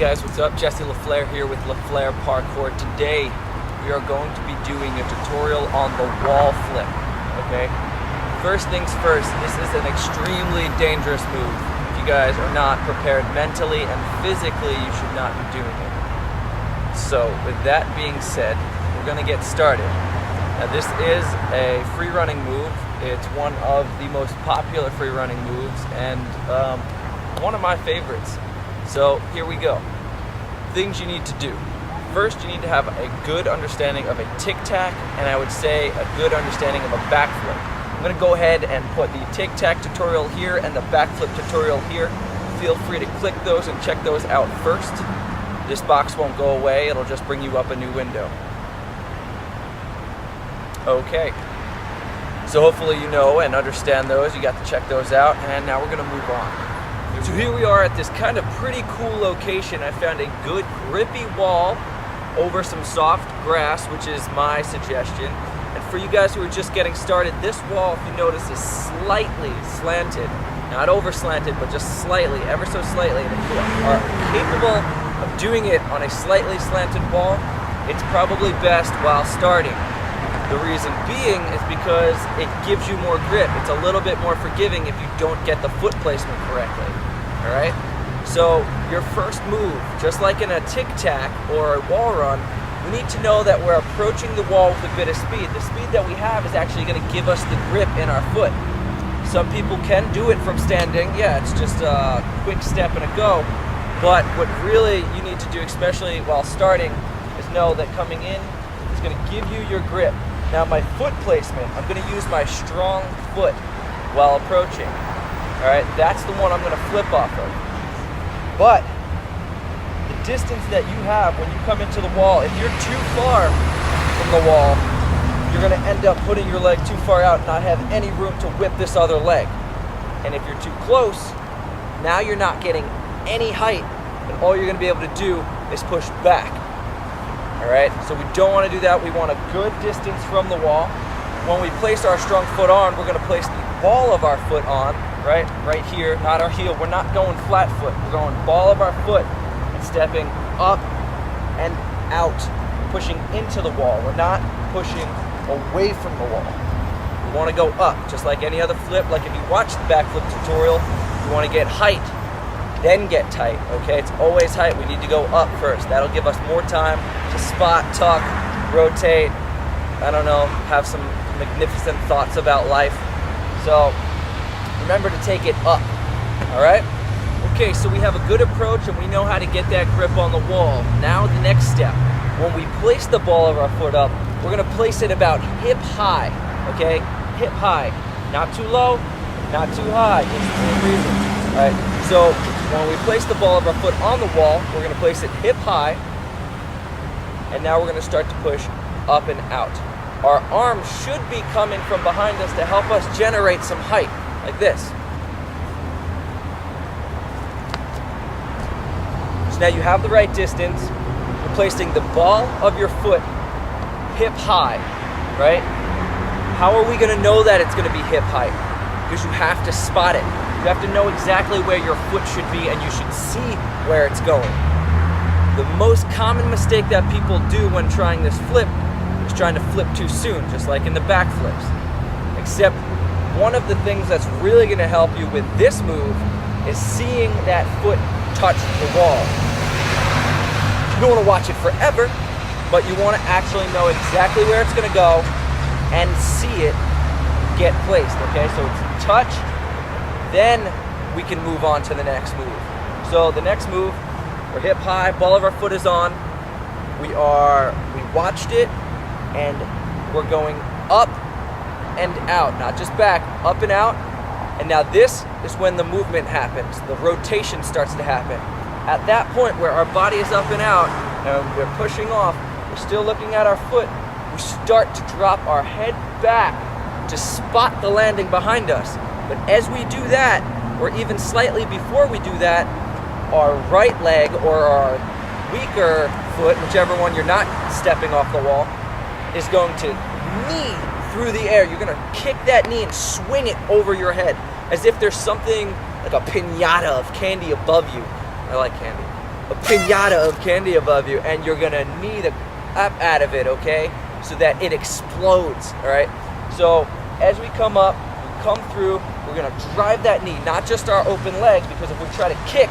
guys, what's up? Jesse LaFleur here with LaFleur Parkour. Today we are going to be doing a tutorial on the wall flip, okay? First things first, this is an extremely dangerous move. If you guys are not prepared mentally and physically, you should not be doing it. So with that being said, we're gonna get started. Now this is a free running move. It's one of the most popular free running moves and one of my favorites. So here we go. Things you need to do. First, you need to have a good understanding of a tic-tac, and I would say a good understanding of a backflip. I'm gonna go ahead and put the tic-tac tutorial here and the backflip tutorial here. Feel free to click those and check those out first. This box won't go away, it'll just bring you up a new window. Okay. So hopefully you know and understand those, you got to check those out, and now we're gonna move on. So here we are at this kind of pretty cool location. I found a good grippy wall over some soft grass, which is my suggestion. And for you guys who are just getting started, this wall, if you notice, is slightly slanted. Not over slanted, but just slightly, ever so slightly. And if you are capable of doing it on a slightly slanted wall, it's probably best while starting. The reason being is because it gives you more grip. It's a little bit more forgiving if you don't get the foot placement correctly. All right? So your first move, just like in a tic-tac or a wall run, we need to know that we're approaching the wall with a bit of speed. The speed that we have is actually going to give us the grip in our foot. Some people can do it from standing. Yeah, it's just a quick step and a go. But what really you need to do, especially while starting, is know that coming in is going to give you your grip. Now my foot placement, I'm going to use my strong foot while approaching. All right, that's the one I'm going to flip off of. But the distance that you have when you come into the wall, if you're too far from the wall, you're going to end up putting your leg too far out and not have any room to whip this other leg. And if you're too close, now you're not getting any height, and all you're going to be able to do is push back. All right, so we don't want to do that. We want a good distance from the wall. When we place our strong foot on, we're going to place the ball of our foot on, right here, not our heel. We're not going flat foot. We're going ball of our foot and stepping up and out, pushing into the wall. We're not pushing away from the wall. We want to go up, just like any other flip. Like if you watch the backflip tutorial, you want to get height, then get tight, okay? It's always height. We need to go up first. That'll give us more time to spot, tuck, rotate, I don't know, have some magnificent thoughts about life. So remember to take it up, all right? Okay, so we have a good approach and we know how to get that grip on the wall. Now the next step, when we place the ball of our foot up, we're gonna place it about hip high, okay? Hip high, not too low, not too high, it's the same reason, all right? So when we place the ball of our foot on the wall, we're gonna place it hip high, and now we're gonna start to push up and out. Our arms should be coming from behind us to help us generate some height, like this. So now you have the right distance. You're placing the ball of your foot hip high, right? How are we gonna know that it's gonna be hip high? Because you have to spot it. You have to know exactly where your foot should be, and you should see where it's going. The most common mistake that people do when trying this flip is trying to flip too soon, just like in the back flips. Except one of the things that's really gonna help you with this move is seeing that foot touch the wall. You don't wanna watch it forever, but you wanna actually know exactly where it's gonna go and see it get placed, okay? So it's touch, then we can move on to the next move. So the next move, we're hip high, ball of our foot is on. We watched it, and we're going up and out, not just back, up and out. And now this is when the movement happens. The rotation starts to happen. At that point where our body is up and out, and we're pushing off, we're still looking at our foot, we start to drop our head back to spot the landing behind us. But as we do that, or even slightly before we do that, our right leg or our weaker foot, whichever one you're not stepping off the wall, is going to knee through the air. You're gonna kick that knee and swing it over your head as if there's something like a piñata of candy above you. I like candy. a pinata of candy above you, and you're gonna knee the crap out of it, okay? So that it explodes, all right? So as we come up, we come through, we're gonna drive that knee, not just our open legs, because if we try to kick,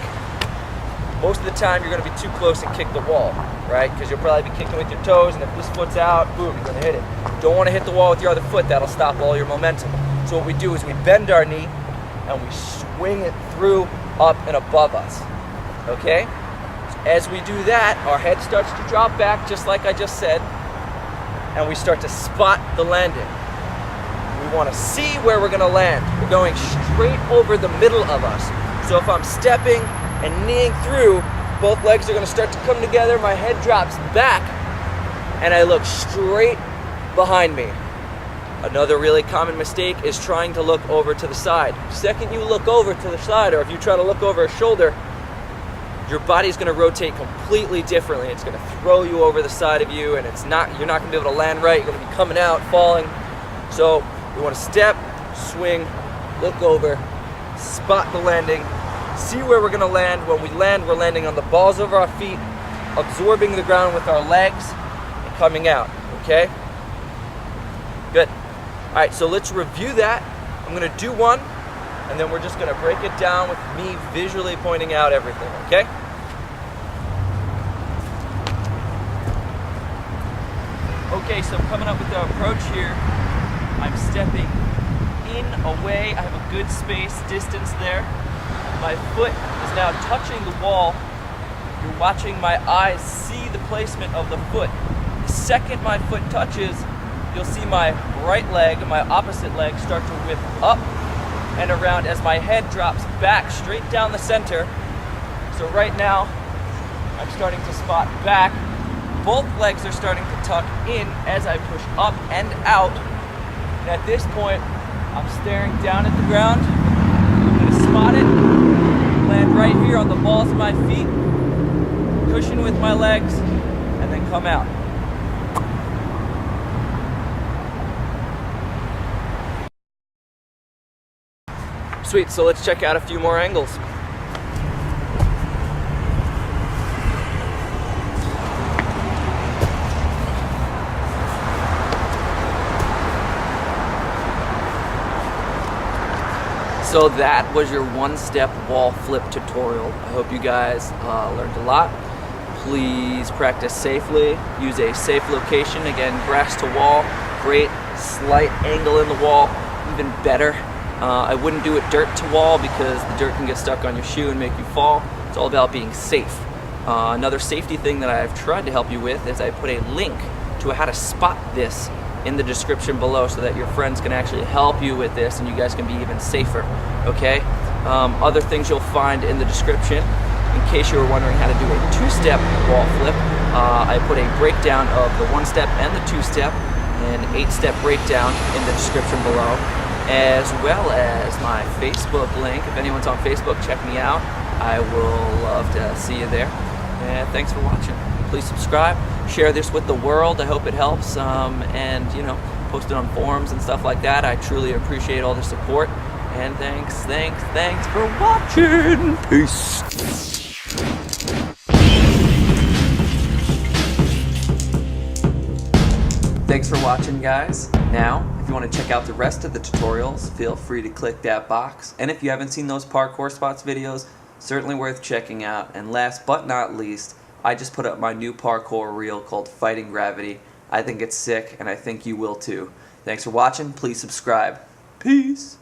most of the time you're gonna be too close and kick the wall, right? Because you'll probably be kicking with your toes, and if this foot's out, boom, you're gonna hit it. Don't wanna hit the wall with your other foot, that'll stop all your momentum. So what we do is we bend our knee, and we swing it through, up, and above us, okay? As we do that, our head starts to drop back, just like I just said, and we start to spot the landing. We want to see where we're going to land. We're going straight over the middle of us. So if I'm stepping and kneeing through, both legs are going to start to come together, my head drops back, and I look straight behind me. Another really common mistake is trying to look over to the side. The second you look over to the side, or if you try to look over a shoulder, your body's going to rotate completely differently. It's going to throw you over the side of you, and you're not going to be able to land right. You're going to be coming out, falling. So we want to step, swing, look over, spot the landing, see where we're going to land. When we land, we're landing on the balls of our feet, absorbing the ground with our legs, and coming out, okay? Good. All right, so let's review that. I'm going to do one, and then we're just going to break it down with me visually pointing out everything, okay? Okay, so coming up with the approach here, I'm stepping in, away. I have a good space, distance there. My foot is now touching the wall. You're watching my eyes see the placement of the foot. The second my foot touches, you'll see my right leg and my opposite leg start to whip up and around as my head drops back straight down the center. So right now, I'm starting to spot back. Both legs are starting to tuck in as I push up and out. And at this point, I'm staring down at the ground. I'm gonna spot it, land right here on the balls of my feet, cushion with my legs, and then come out. Sweet, so let's check out a few more angles. So that was your one-step wall flip tutorial. I hope you guys learned a lot. Please practice safely. Use a safe location. Again, grass to wall, great. Slight angle in the wall, even better. I wouldn't do it dirt to wall because the dirt can get stuck on your shoe and make you fall. It's all about being safe. Another safety thing that I've tried to help you with is I put a link to how to spot this in the description below so that your friends can actually help you with this and you guys can be even safer, okay? Other things you'll find in the description, in case you were wondering how to do a two-step wall flip, I put a breakdown of the one-step and the two-step, and 8-step breakdown in the description below, as well as my Facebook link. If anyone's on Facebook, check me out. I will love to see you there. And thanks for watching. Please subscribe, share this with the world. I hope it helps, and post it on forums and stuff like that. I truly appreciate all the support. And thanks for watching. Peace. Thanks for watching, guys. Now, if you want to check out the rest of the tutorials, feel free to click that box. And if you haven't seen those parkour spots videos, certainly worth checking out. And last but not least, I just put up my new parkour reel called Fighting Gravity. I think it's sick, and I think you will too. Thanks for watching. Please subscribe. Peace.